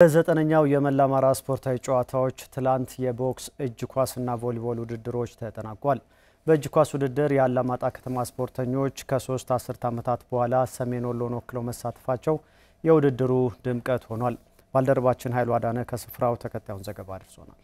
በዘጠነኛው የመላ አማራ ስፖርታዊ ጨዋታዎች ትላንት የቦክስ እጅ ኳስና ቮሊቦል ውድድሮች ተጠናቋል። በእጅ ኳስ ውድድር የአላማጣ ከተማ ስፖርተኞች ከ3 አስርት ዓመታት በኋላ ሰሜን ወሎን ወክለው መሳተፋቸው የውድድሩ ድምቀት ሆኗል። ባልደረባችን ኃይሉ አዳነ ከስፍራው ተከታዩን ዘገባ አድርሶናል።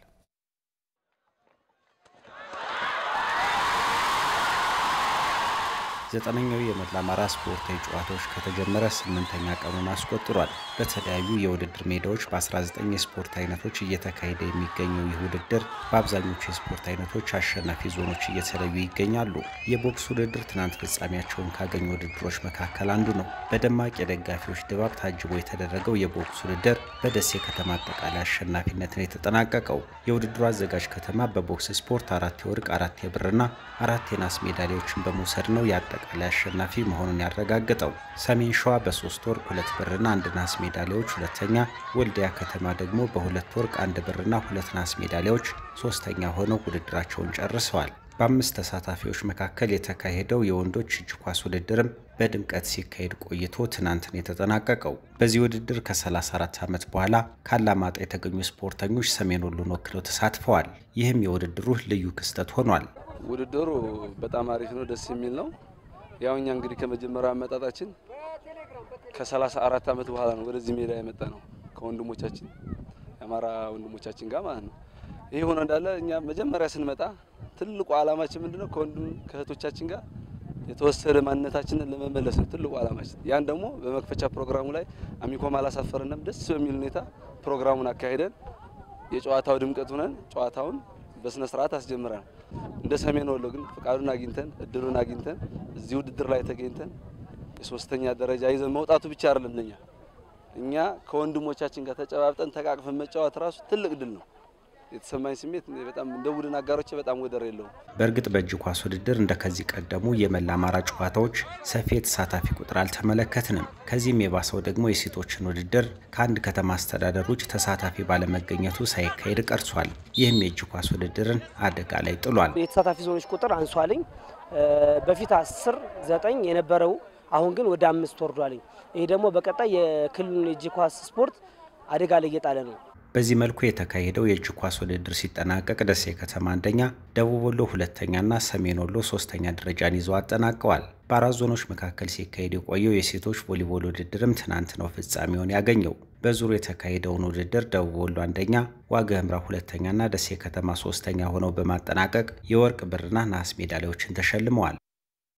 ዘጠነኛው የመላ አማራ ስፖርታዊ ጨዋታዎች ከተጀመረ 8ኛ ቀኑን አስቆጥሯል። በተለያዩ የውድድር ሜዳዎች በ19 የስፖርት አይነቶች እየተካሄደ የሚገኘው ይህ ውድድር በአብዛኞቹ የስፖርት አይነቶች አሸናፊ ዞኖች እየተለዩ ይገኛሉ። የቦክስ ውድድር ትናንት ፍጻሜያቸውን ካገኙ ውድድሮች መካከል አንዱ ነው። በደማቅ የደጋፊዎች ድባብ ታጅቦ የተደረገው የቦክስ ውድድር በደሴ ከተማ አጠቃላይ አሸናፊነትን የተጠናቀቀው የውድድሩ አዘጋጅ ከተማ በቦክስ ስፖርት 4 የወርቅ 4 የብርና 4 የናስ ሜዳሊያዎችን በመውሰድ ነው አጠቃላይ አሸናፊ መሆኑን ያረጋግጠው። ሰሜን ሸዋ በ3 ወርቅ 2 ብርና 1 ናስ ሜዳሊያዎች ሁለተኛ፣ ወልዲያ ከተማ ደግሞ በ2 ወርቅ 1 ብርና 2 ናስ ሜዳሊያዎች ሶስተኛ ሆነው ውድድራቸውን ጨርሰዋል። በ5 ተሳታፊዎች መካከል የተካሄደው የወንዶች እጅ ኳስ ውድድርም በድምቀት ሲካሄድ ቆይቶ ትናንት የተጠናቀቀው። በዚህ ውድድር ከ34 ዓመት በኋላ ከአላማጣ የተገኙ ስፖርተኞች ሰሜን ወሎን ወክለው ተሳትፈዋል። ይህም የውድድሩ ልዩ ክስተት ሆኗል። ውድድሩ በጣም አሪፍ ነው፣ ደስ የሚል ነው። ያውኛ እንግዲህ ከመጀመሪያ አመጣጣችን ከ34 ዓመት በኋላ ነው ወደዚህ ሜዳ የመጣ ነው ከወንድሞቻችን የአማራ ወንድሞቻችን ጋር ማለት ነው። ይሄ ሆኖ እንዳለ እኛ መጀመሪያ ስንመጣ ትልቁ ዓላማችን ምንድነው? ከእህቶቻችን ጋር የተወሰደ ማንነታችንን ለመመለስ ነው ትልቁ ዓላማችን። ያን ደግሞ በመክፈቻ ፕሮግራሙ ላይ አሚኮም አላሳፈረንም። ደስ በሚል ሁኔታ ፕሮግራሙን አካሂደን የጨዋታው ድምቀት ሆነን ጨዋታውን በስነ ስርዓት አስጀምረናል። እንደ ሰሜን ወሎ ግን ፍቃዱን አግኝተን እድሉን አግኝተን እዚህ ውድድር ላይ ተገኝተን የሶስተኛ ደረጃ ይዘን መውጣቱ ብቻ አይደለም እኛ ከወንድሞቻችን ጋር ተጨባብጠን ተቃቅፈን መጫወት ራሱ ትልቅ ድል ነው። የተሰማኝ ስሜት በጣም እንደ ቡድን አጋሮች በጣም ወደር የለውም። በእርግጥ በእጅ ኳስ ውድድር እንደከዚህ ቀደሙ የመላ አማራ ጨዋታዎች ሰፊ ተሳታፊ ቁጥር አልተመለከትንም። ከዚህም የባሰው ደግሞ የሴቶችን ውድድር ከአንድ ከተማ አስተዳደር ውጭ ተሳታፊ ባለመገኘቱ ሳይካሄድ ቀርቷል። ይህም የእጅ ኳስ ውድድርን አደጋ ላይ ጥሏል። የተሳታፊ ዞኖች ቁጥር አንሷልኝ። በፊት 10 9 የነበረው አሁን ግን ወደ 5 ወርዷልኝ። ይሄ ደግሞ በቀጣይ የክልሉን የእጅ ኳስ ስፖርት አደጋ ላይ እየጣለ ነው። በዚህ መልኩ የተካሄደው የእጅ ኳስ ውድድር ሲጠናቀቅ ደሴ ከተማ አንደኛ፣ ደቡብ ወሎ ሁለተኛና ሰሜን ወሎ ሶስተኛ ደረጃን ይዘው አጠናቀዋል። በአራት ዞኖች መካከል ሲካሄድ የቆየው የሴቶች ቮሊቦል ውድድርም ትናንት ነው ፍጻሜውን ያገኘው። በዙሩ የተካሄደውን ውድድር ደቡብ ወሎ አንደኛ፣ ዋግ ኽምራ ሁለተኛና ደሴ ከተማ ሶስተኛ ሆነው በማጠናቀቅ የወርቅ ብርና ናስ ሜዳሊያዎችን ተሸልመዋል።